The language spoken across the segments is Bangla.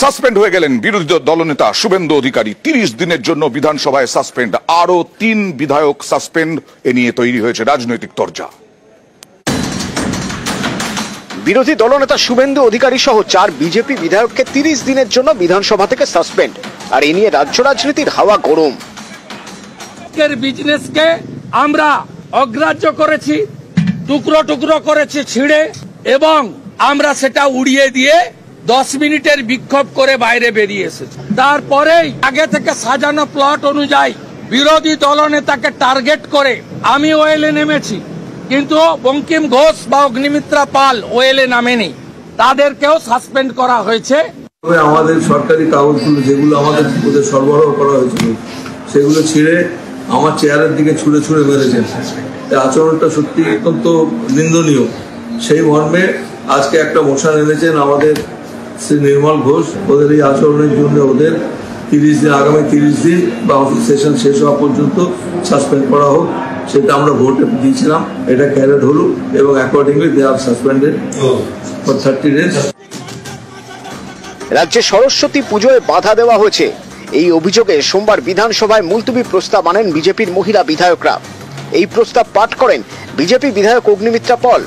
সাসপেন্ড হয়ে গেলেন বিরোধী দলনেতা শুভেন্দু অধিকারী। 30 দিনের জন্য বিধানসভায় সাসপেন্ড। আরো 3 বিধায়ক সাসপেন্ড। এ নিয়ে তৈরি হয়েছে রাজনৈতিক তরজা। বিরোধী দলনেতা শুভেন্দু অধিকারী সহ 4 বিজেপি বিধায়ককে 30 দিনের জন্য বিধানসভা থেকে সাসপেন্ড। আর এ নিয়ে রাজ্য রাজনীতির হাওয়া গরম। বিজনেসকে আমরা অগ্রাহ্য করেছি, টুকরো টুকরো করেছি ছিঁড়ে, এবং আমরা সেটা উড়িয়ে দিয়ে 10 মিনিটের বিক্ষোভ করে বাইরে বেরিয়ে এসেছি। তারপরেই আগে থেকে সাজানো প্লট অনুযায়ী বিরোধী দলনেতাকে টার্গেট করে আমি ওয়েলে নেমেছি, কিন্তু বঙ্কিম ঘোষ বা অগ্নিমিত্রা পাল ওয়েলে নামেনি, তাদেরকেও সাসপেন্ড করা হয়েছে। আমাদের সরকারি কাগজগুলো যেগুলো আমাদের সরবরাহ করা হয়েছিল সেগুলো ছিঁড়ে আমার চেয়ারের দিকে ছুঁড়ে ছুঁড়ে মেরেছেন। আচরণটা সত্যি অত্যন্ত নিন্দনীয়। সেই মর্মে আজকে একটা মোশন এনেছেন আমাদের শ্রী নির্মল ঘোষ। ওদের এই আচরণের জন্য ওদের 30 দিন, আগামী 30 দিন বা অফিস সেশন শেষ হওয়া পর্যন্ত সাসপেন্ড করা হোক, সেটা আমরা ভোটে দিয়েছিলাম। এটা ক্যারেট হলো এবং accordingly they are suspended for 30 days. রাজ্যে সরস্বতী পুজোয় বাধা দেওয়া হয়েছে, এই অভিযোগে সোমবার বিধানসভায় মুলতবি প্রস্তাব আনেন বিজেপির মহিলা বিধায়করা। এই প্রস্তাব পাঠ করেন বিজেপি বিধায়ক অগ্নিমিত্রা পাল।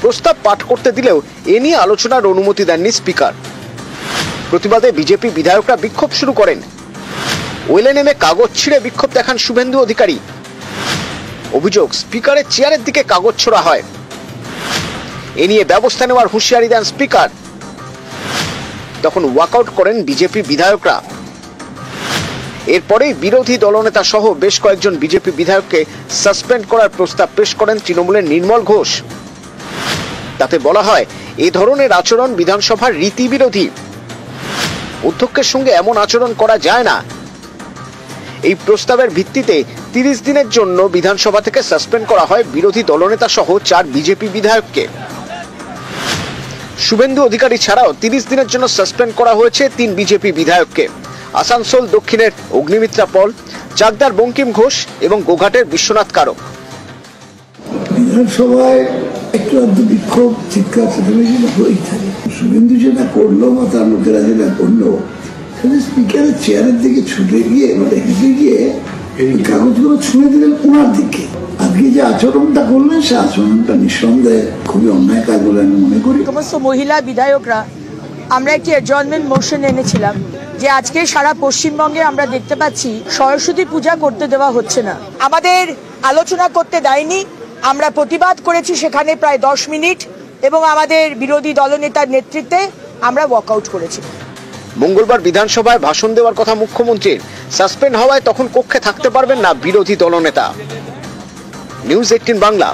প্রস্তাব পাঠ করতে দিলেও এ নিয়ে আলোচনার অনুমতি দেননি স্পিকার। প্রতিবাদে বিজেপি বিধায়করা বিক্ষোভ শুরু করেন। ওয়েলে নেমে কাগজ ছিঁড়ে বিক্ষোভ দেখান শুভেন্দু অধিকারী। অভিযোগ, স্পিকারের চেয়ারের দিকে কাগজ ছোড়া হয়। এ নিয়ে ব্যবস্থা নেওয়ার হুঁশিয়ারি দেন স্পিকার। তখন ওয়াকআউট করেন বিজেপি বিধায়করা। এরপরেই বিরোধী দলনেতা সহ বেশ কয়েকজন বিজেপি বিধায়ককে সাসপেন্ড করার প্রস্তাব পেশ করেন তৃণমূলের নির্মল ঘোষ। তাতে বলা হয়, এ ধরনের আচরণ বিধানসভার রীতি বিরোধী। অধ্যক্ষের সঙ্গে এমন আচরণ করা যায় না। এই প্রস্তাবের ভিত্তিতে 30 দিনের জন্য বিধানসভা থেকে সাসপেন্ড করা হয় বিরোধী দলনেতা সহ 4 বিজেপি বিধায়ককে। শুভেন্দু অধিকারী ছাড়াও 30 দিনের জন্য সাসপেন্ড করা হয়েছে 3 বিজেপি বিধায়ককে। আসানসোল দক্ষিণের অগ্নিমিত্রা পল, চাকদার বঙ্কিম ঘোষ এবং গোঘাটের বিশ্বনাথ কারক। বিধানসভায় একটু আধটু বিক্ষোভ, চিৎকার চেঁচামেচি হয়েই থাকে। শুভেন্দু যেটা করলো বা তার লোকেরা যেটা করলো, সেটা স্পিকারের চেয়ারের দিকে ছুটে গিয়ে মানে হেঁটে গিয়ে কাগজগুলো ছুঁড়ে দিলেন ওনার দিকে। আজকে যে আচরণটা করলেন সে আচরণটা নিঃসন্দেহে খুবই অন্যায় কাজ বলে আমি মনে করি। সমস্ত মহিলা বিধায়করা আমরা একটি অ্যাডজর্নমেন্ট মোশন এনেছিলাম যে আজকে সারা পশ্চিমবঙ্গে আমরা দেখতে পাচ্ছি সরস্বতী পূজা করতে দেওয়া হচ্ছে না। আমাদের আলোচনা করতে দেয়নি, আমরা প্রতিবাদ করেছি সেখানে প্রায় 10 মিনিট, এবং আমাদের বিরোধী দলনেতার নেতৃত্বে আমরা ওয়াকআউট করেছি। মঙ্গলবার বিধানসভায় ভাষণ দেওয়ার কথা মুখ্যমন্ত্রীর। সাসপেন্ড হওয়ায় তখন কক্ষে থাকতে পারবেন না বিরোধী দলনেতা। নিউজ 18 বাংলা।